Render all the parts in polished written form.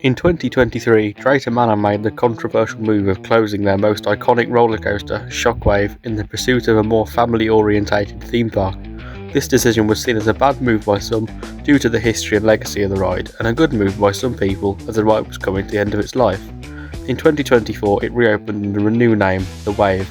In 2023, Drayton Manor made the controversial move of closing their most iconic roller coaster, SHOCKWAVE, in the pursuit of a more family-orientated theme park. This decision was seen as a bad move by some due to the history and legacy of the ride, and a good move by some people as the ride was coming to the end of its life. In 2024, it reopened under a new name, The Wave,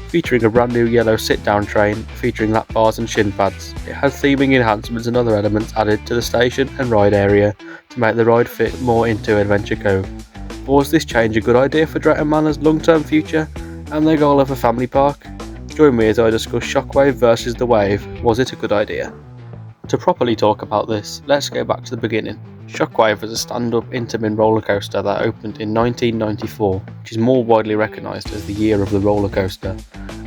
featuring a brand new yellow sit-down train featuring lap bars and shin pads. It had theming enhancements and other elements added to the station and ride area to make the ride fit more into Adventure Cove. But was this change a good idea for Drayton Manor's long-term future and their goal of a family park? Join me as I discuss SHOCKWAVE versus The Wave. Was it a good idea? To properly talk about this, let's go back to the beginning. SHOCKWAVE was a stand-up Intamin roller coaster that opened in 1994, which is more widely recognised as the year of the roller coaster,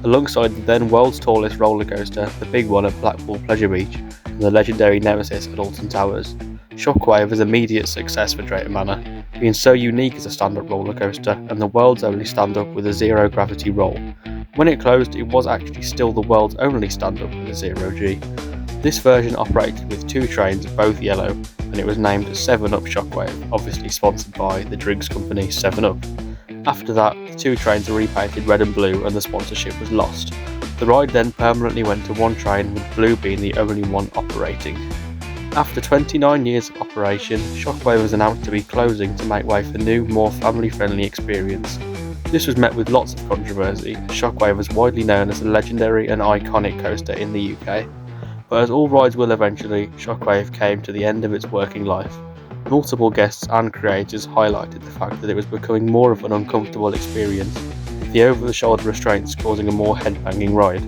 alongside the then world's tallest roller coaster, the big one at Blackpool Pleasure Beach, and the legendary Nemesis at Alton Towers. SHOCKWAVE was an immediate success for Drayton Manor, being so unique as a stand-up roller coaster and the world's only stand-up with a zero gravity roll. When it closed, it was actually still the world's only stand-up with a zero G. This version operated with two trains, both yellow, and it was named 7-Up SHOCKWAVE, obviously sponsored by the drinks company 7-Up. After that, the two trains were repainted red and blue and the sponsorship was lost. The ride then permanently went to one train, with blue being the only one operating. After 29 years of operation, SHOCKWAVE was announced to be closing to make way for new, more family-friendly experience. This was met with lots of controversy, as SHOCKWAVE was widely known as a legendary and iconic coaster in the UK. But as all rides will eventually, SHOCKWAVE came to the end of its working life. Multiple guests and creators highlighted the fact that it was becoming more of an uncomfortable experience, with the over-the-shoulder restraints causing a more head-banging ride.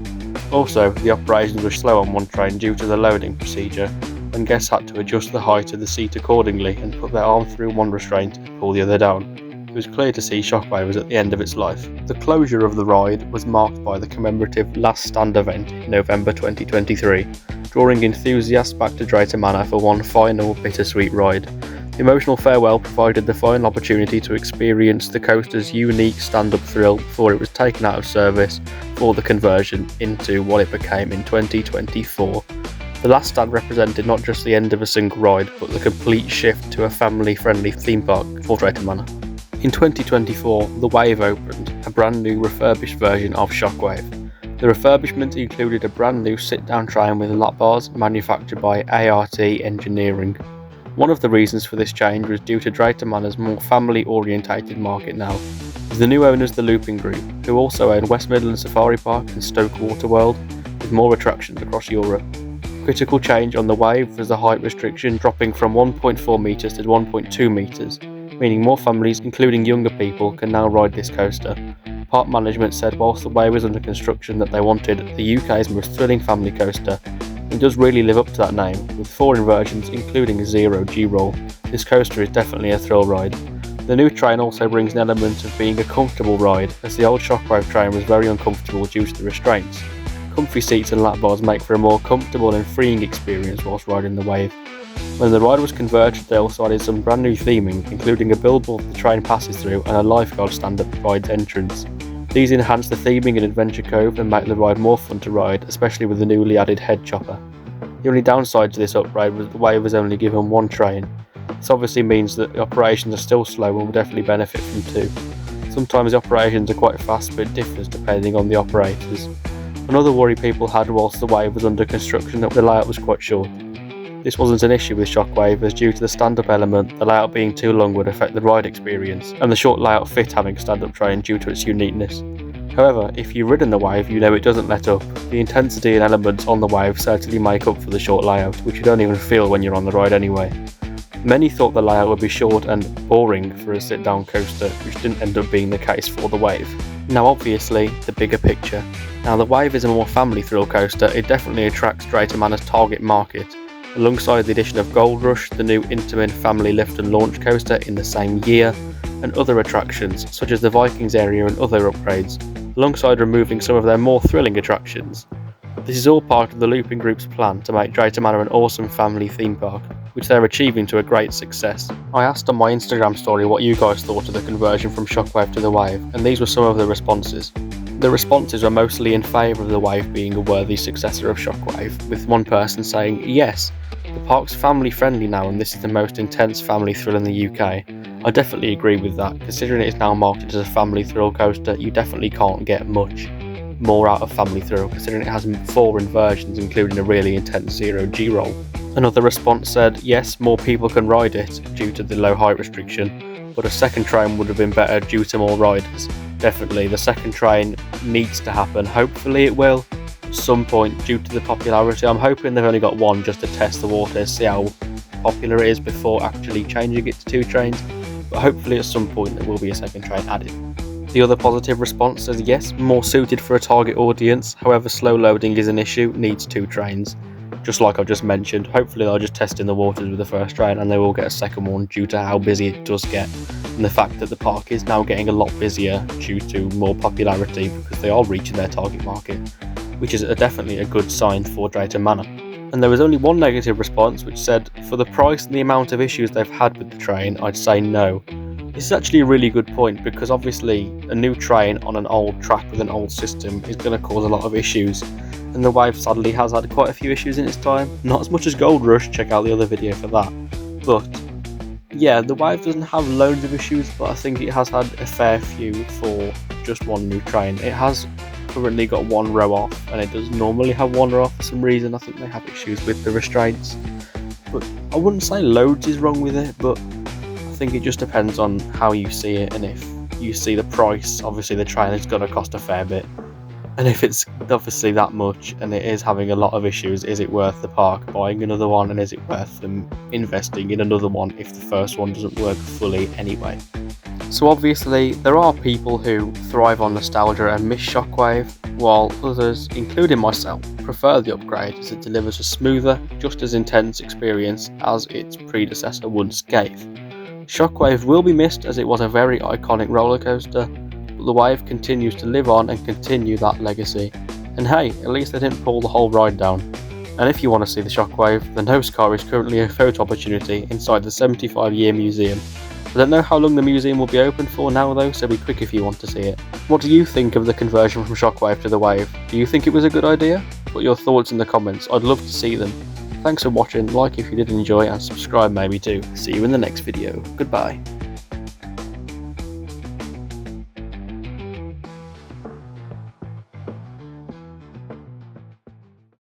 Also, the operations were slow on one train due to the loading procedure, and guests had to adjust the height of the seat accordingly and put their arm through one restraint and pull the other down. It was clear to see SHOCKWAVE was at the end of its life. The closure of the ride was marked by the commemorative Last Stand event in November 2023, drawing enthusiasts back to Drayton Manor for one final bittersweet ride. The emotional farewell provided the final opportunity to experience the coaster's unique stand-up thrill before it was taken out of service for the conversion into what it became in 2024. The Last Stand represented not just the end of a single ride, but the complete shift to a family-friendly theme park for Drayton Manor. In 2024, The Wave opened, a brand new refurbished version of SHOCKWAVE. The refurbishment included a brand new sit-down train with lap bars manufactured by ART Engineering. One of the reasons for this change was due to Drayton Manor's more family-orientated market now, with the new owners the Looping Group, who also own West Midlands Safari Park and Stoke Waterworld, with more attractions across Europe. Critical change on The Wave was the height restriction dropping from 1.4 metres to 1.2 metres, meaning more families, including younger people, can now ride this coaster. Park management said whilst The Wave was under construction that they wanted the UK's most thrilling family coaster, and it does really live up to that name, with 4 inversions including a zero G roll. This coaster is definitely a thrill ride. The new train also brings an element of being a comfortable ride, as the old SHOCKWAVE train was very uncomfortable due to the restraints. Comfy seats and lap bars make for a more comfortable and freeing experience whilst riding The Wave. When the ride was converted, they also added some brand new theming, including a billboard the train passes through and a lifeguard stand at the ride's entrance. These enhance the theming in Adventure Cove and make the ride more fun to ride, especially with the newly added head chopper. The only downside to this upgrade was the Wave was only given one train. This obviously means that the operations are still slow and will definitely benefit from 2. Sometimes the operations are quite fast, but it differs depending on the operators. Another worry people had whilst the Wave was under construction that the layout was quite short. This wasn't an issue with SHOCKWAVE, as due to the stand-up element, the layout being too long would affect the ride experience, and the short layout fit having a stand-up train due to its uniqueness. However, if you've ridden the Wave, you know it doesn't let up. The intensity and elements on the Wave certainly make up for the short layout, which you don't even feel when you're on the ride anyway. Many thought the layout would be short and boring for a sit-down coaster, which didn't end up being the case for the Wave. Now obviously, the bigger picture. Now the Wave is a more family thrill coaster, it definitely attracts Drayton Manor's target market. Alongside the addition of Gold Rush, the new Intamin family lift and launch coaster in the same year, and other attractions such as the Vikings area and other upgrades, alongside removing some of their more thrilling attractions. This is all part of the Looping Group's plan to make Drayton Manor an awesome family theme park, which they're achieving to a great success. I asked on my Instagram story what you guys thought of the conversion from SHOCKWAVE to The Wave, and these were some of the responses. The responses were mostly in favour of the Wave being a worthy successor of Shockwave, with one person saying, "Yes, the park's family friendly now and this is the most intense family thrill in the UK." I definitely agree with that. Considering it is now marketed as a family thrill coaster, you definitely can't get much more out of family thrill, considering it has 4 inversions including a really intense 0G roll. Another response said, "Yes, more people can ride it due to the low height restriction, but a second train would have been better due to more riders." Definitely, the second train needs to happen. Hopefully it will at some point due to the popularity. I'm hoping they've only got one just to test the waters, see how popular it is before actually changing it to 2 trains, but hopefully at some point there will be a second train added. The other positive response says, "Yes, more suited for a target audience, however slow loading is an issue, needs 2 trains." Just like I've just mentioned, hopefully they'll just test in the waters with the first train and they will get a second one due to how busy it does get, and the fact that the park is now getting a lot busier due to more popularity because they are reaching their target market, which is definitely a good sign for Drayton Manor. And there was only one negative response which said, "For the price and the amount of issues they've had with the train, I'd say no." This is actually a really good point because obviously a new train on an old track with an old system is going to cause a lot of issues, and the Wave sadly has had quite a few issues in its time. Not as much as Gold Rush, check out the other video for that, but yeah, the Wave doesn't have loads of issues, but I think it has had a fair few for just one new train. It has currently got 1 row off, and it does normally have 1 row off for some reason. I think they have issues with the restraints, but I wouldn't say loads is wrong with it, but I think it just depends on how you see it, and if you see the price, obviously the train is going to cost a fair bit, and if it's obviously that much and it is having a lot of issues, is it worth the park buying another one, and is it worth them investing in another one if the first one doesn't work fully anyway? So obviously there are people who thrive on nostalgia and miss Shockwave, while others, including myself, prefer the upgrade as it delivers a smoother, just as intense experience as its predecessor once gave. Shockwave will be missed as it was a very iconic roller coaster, but the Wave continues to live on and continue that legacy. And hey, at least they didn't pull the whole ride down. And if you want to see the Shockwave, the nose car is currently a photo opportunity inside the 75-year museum. I don't know how long the museum will be open for now though, so be quick if you want to see it. What do you think of the conversion from Shockwave to the Wave? Do you think it was a good idea? Put your thoughts in the comments, I'd love to see them. Thanks for watching, like if you did enjoy, and subscribe maybe too. See you in the next video. Goodbye.